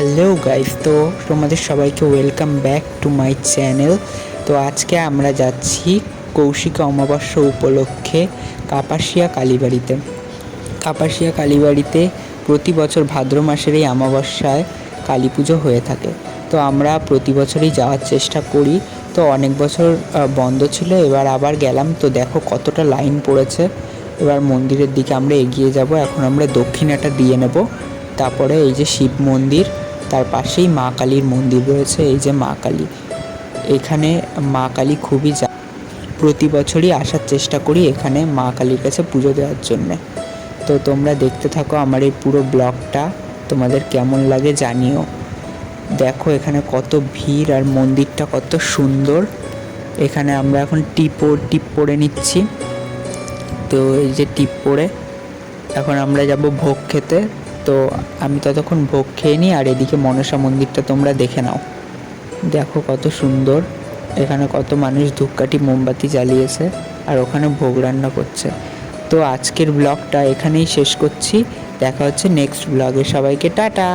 Hello guys, তো তোমাদের সবাইকে welcome back to my channel. তো আজকে আমরা যাচ্ছি কৌশিকী অমাবস্যা উপলক্ষে কাপাসিয়া কালীবাড়িতে। কাপাসিয়া কালীবাড়িতে প্রতি বছর ভাদ্র মাসের এই অমাবস্যায় কালী পুজো হয়ে থাকে। তো আমরা প্রতি বছরই যাওয়ার চেষ্টা করি। তো অনেক বছর বন্ধ ছিল, এবার আবার গেলাম। তো দেখো কতটা লাইন পড়েছে। এবার মন্দিরের দিকে আমরা এগিয়ে যাব। এখন আমরা দক্ষিণাটা দিয়ে নেব। তারপরে এই যে শিব মন্দির, তার পাশেই মা কালীর মন্দির রয়েছে। এই যে মা কালী, এখানে মা কালী খুবই প্রতি বছরই আসার চেষ্টা করি এখানে মা কালীর কাছে পুজো দেওয়ার জন্যে। তো তোমরা দেখতে থাকো আমার এই পুরো ব্লগটা, তোমাদের কেমন লাগে জানিও। দেখো এখানে কত ভিড় আর মন্দিরটা কত সুন্দর। এখানে আমরা এখন টিপ পরে নিচ্ছি। তো এই যে টিপ পরে এখন আমরা যাব ভোগ খেতে। তো আমি ততক্ষণ ভোগ খেয়ে নিই, আর এদিকে মনসা মন্দিরটা তোমরা দেখে নাও। দেখো কত সুন্দর, এখানে কত মানুষ ধূপকাঠি মোমবাতি জ্বালিয়েছে আর ওখানে ভোগ রান্না করছে। তো আজকের ব্লগটা এখানেই শেষ করছি। দেখা হচ্ছে নেক্সট ব্লগে। সবাইকে টাটা।